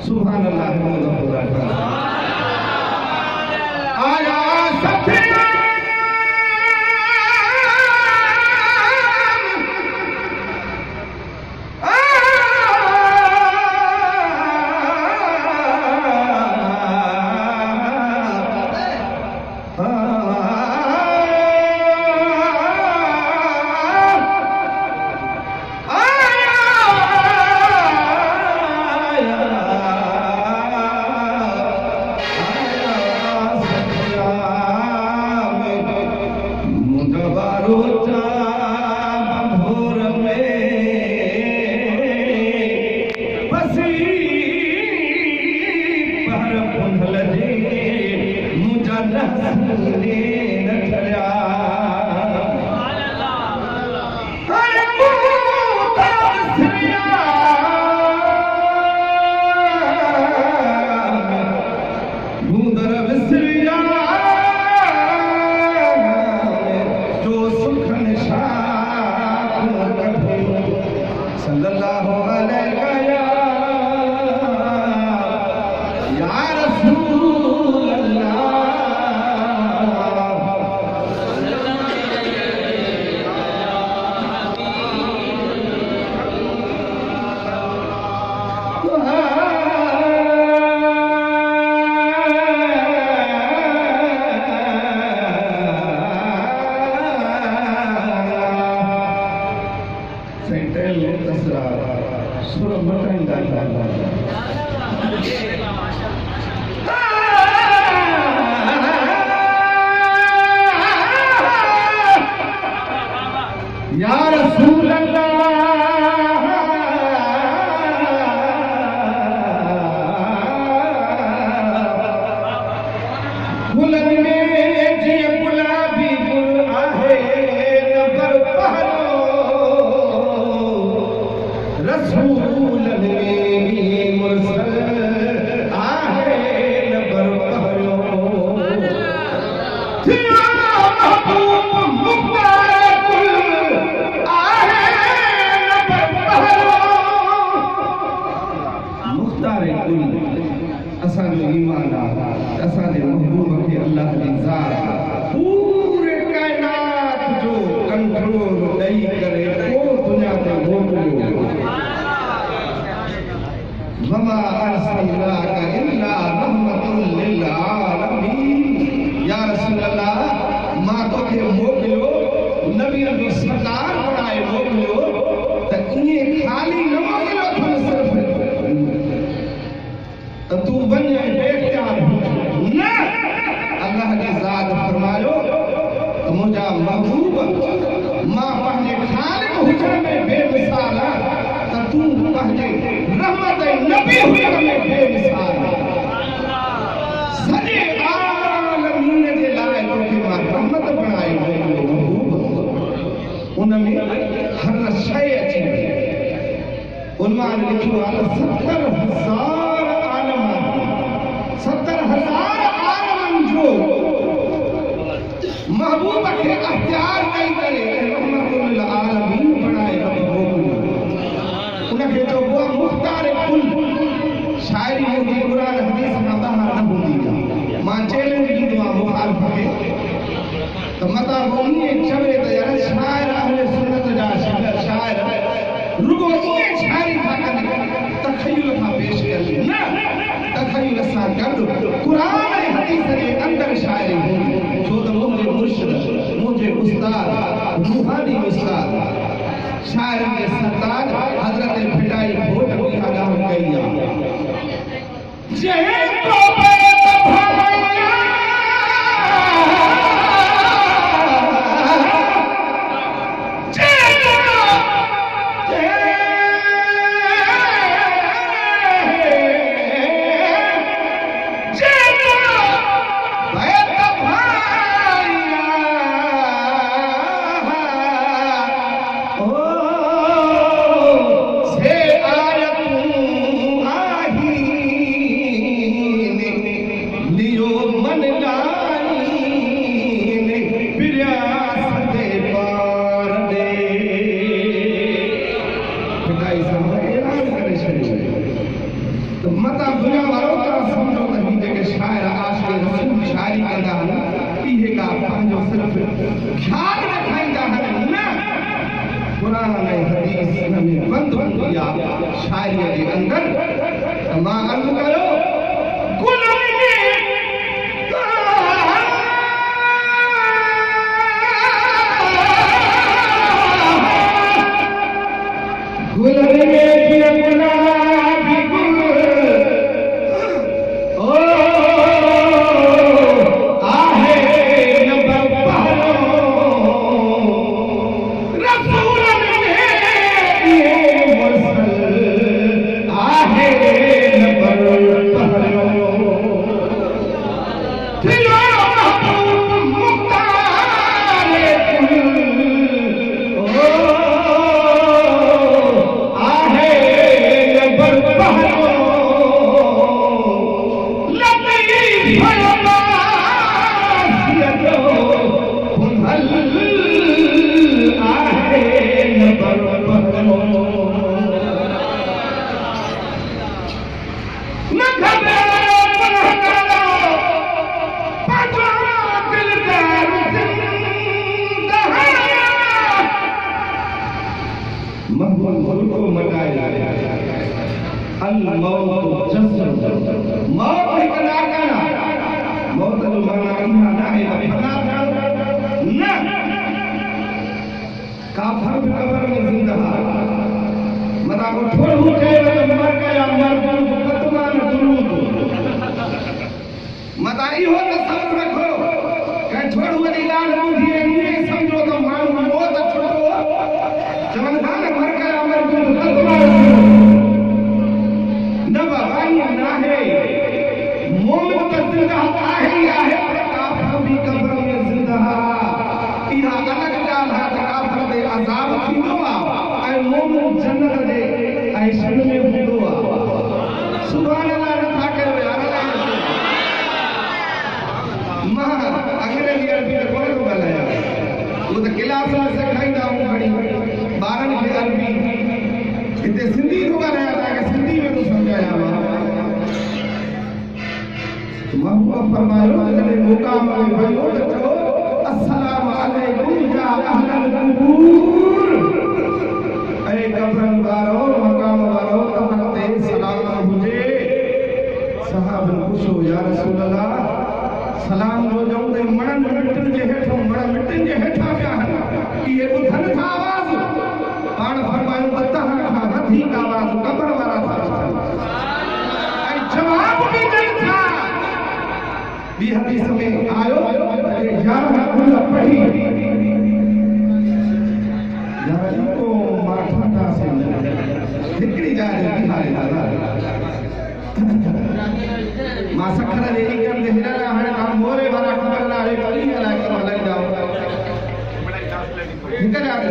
सुभान अल्लाह आया सफिया या रसूल अल्लाह गुलन में जी गुलाबी गुल आहे नबर पहलो रसूल में मुरसल आहे नबर पहलो थिया महबूब मुख्तार असांजो ईमान आहे असांजे महबूब खे अल्लाह जी ज़ात पूरे काइनात जो कंट्रोल ॾेई करे को दुनिया ते मोकिलियो वमा अर्सलनाका इल्ला रहमतुल लिल आलमीन या रसूल अल्लाह मां तोखे मोकिलियो नबी जो सरदार बणाए मोकिलियो त ईअं ख़ाली न मोकिलियो अथनि सिर्फ़ तो तू बन जाए बेख्तियार न अल्लाह की ज़ात फरमायो तो मुझा महबूब मां पंहिंजे ख़ालिक हुजण में बेमिसाल तो तू पंहिंजे रहमत नबी हुजण में बेमिसाल सॼे आलमीन जे लाइ तोखे मां रहमत बणाए मोकिलियो महबूब उनमें हर शइ अची वई। उनमां लिखियो आहे 70,000 आलम, 70,000 आलमनि जो महबूब खे अख्तियार ॾेई करे रहमतुल लिल आलमीन बणाए मोकिलियो। उनखे चइबो आहे मुख्तार कुल। शाइरी मुंहिंजी क़ुरान हदीस खां ॿाहिरि न हूंदी आहे। मां चैलेंज ॾींदो आहियां मुखालिफ़ खे त मता ईअं चवे त यार शाइर अहले सुन्नत जा शाइर रुगो ईअं शाइरी था कनि, तख़य्युल खां पेश कनि। न, तख़य्युल सां गॾु क़ुरान ऐं हदीस जे अंदरि शाइरी हूंदी। छो त मुंहिंजे मुर्शिद, मुंहिंजे उस्ताद, रूहानी उस्ताद, शाइरनि जे सरताज हज़रत भिटाई भोट बि ॻाल्हि कई आहे। जंहिं शायरी के अंदर मां अर्ज करो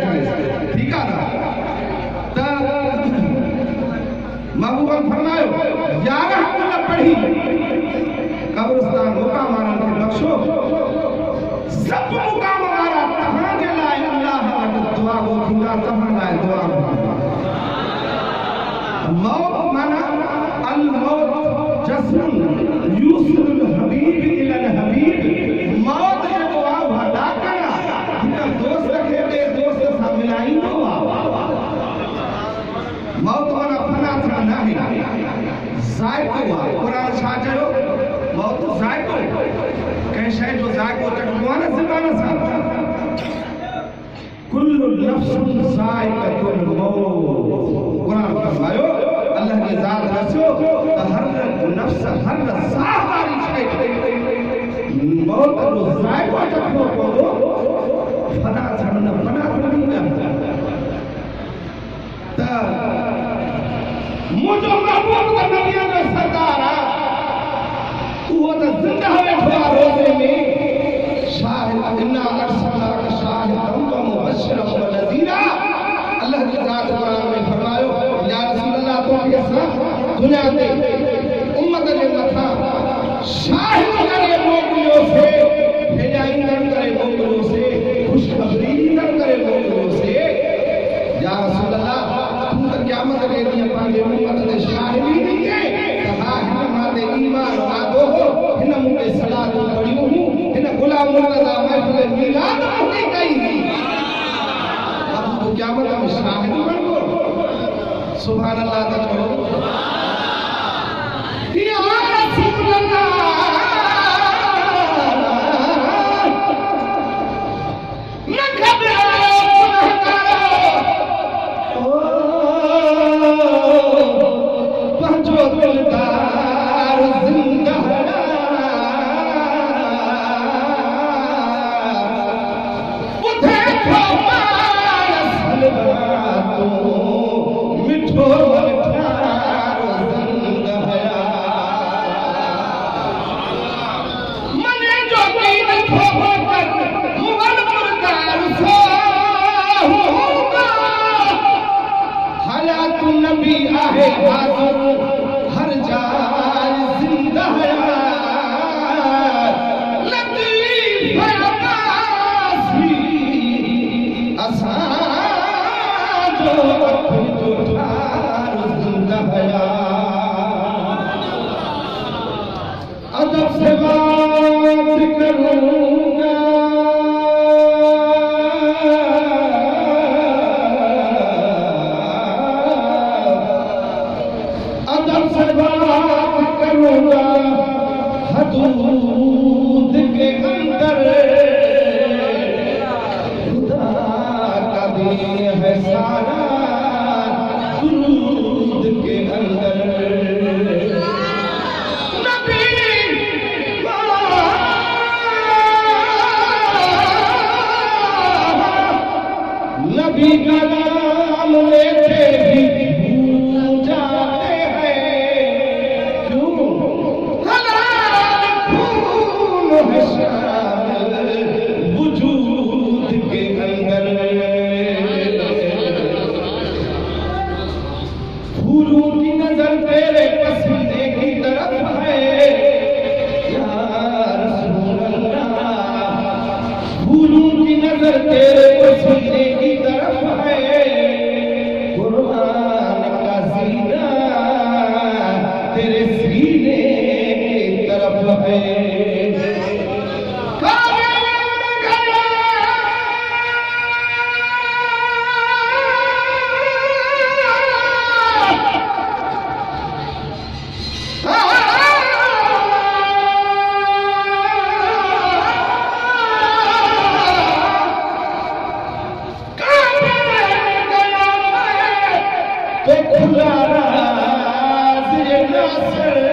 थे ठीक है ना त महबूबन फरमायो 11 कुल पढ़ी कब्रिस्तान मुकाम वारन खे बख्शो सब मुकाम वारा तहां जे लाइ अल्लाह वटि दुआ गो थींदा तहां लाइ दुआ मौत माना अल मौत जस्म यूसुल हबीब इलन हबीब मौत जे दुआ वडा करा हिक दोस्त खे ॿिए दोस्त सां मिलाईंदो मौत माना फना थियण नाहे ज़ाइक़ो आहे क़ुरान छा चयो मौत ज़ाइक़ो कंहिं शइ जो ज़ाइक़ो चखबो आहे न ज़बान सां कुल्लु नफ्सुन ज़ाइक़तुल मौत क़ुरान फरमायो अल्लाह की ज़ात रसो त हर नफ्स हर साह वारी शइ मौत जो ज़ाइक़ो चखबो पवंदो फना थियण न फना थियण त मुझो महबूब का नबिया जो सरदार वो तो जिंदा वेठो आहे रोज़े में शाहिद इन्ना अरसलनाक शाहिदन व मुबश्शिरन व नज़ीरा अल्लाह की ज़ात कुरान में फरमायो या रसूल अल्लाह तो के साथ दुनिया ते उम्मत जे मथा शाहिद करे मोकिलियो से हिदायत करे मोकिलियो से खुशखबरी करे मोकिलियो से या रसूल अल्लाह क़यामत के ॾींहुं पंहिंजे उम्मत ते शाहिदी ॾींदे त हा हिन माते ईमान वादो हो हिन मूंखे सलातूं पढ़ियूं हुयूं हिन गुलाम मुर्तज़ा महफ़िल मीलाद मूंखे कई हुई अब तूं क़यामत में शाहिद बणिबो सुभान अल्लाह त चओ या रसूल अल्लाह न घबराओ जो दिलदार जिंदा उठे तो सलवातो मिठो मठार जिंदा मने जो दीन खो कर मुगल मुर्दार सो होगा हयात नबी आहे हाज़िर हर जाय जिंदा है लतीफ अब्बासी असा जो ठार जिंदा है अदब से बात करूंगा अदब से बात करूंगा हदूद के अंदर खुदा का दीन है सारा दुरूद के अंदर नबी का नाम लेते भी भूल जाते हैं क्यों हलाल खून है शामिल वजूद के अंदर फूलों की नजर तेरे पसीने की तरफ है या रसूल अल्लाह फूलों की नजर तेरे पसीने की तरफ है कुर्बान का सीना तेरे सीने की तरफ है तो खुला राज़ ये नासिर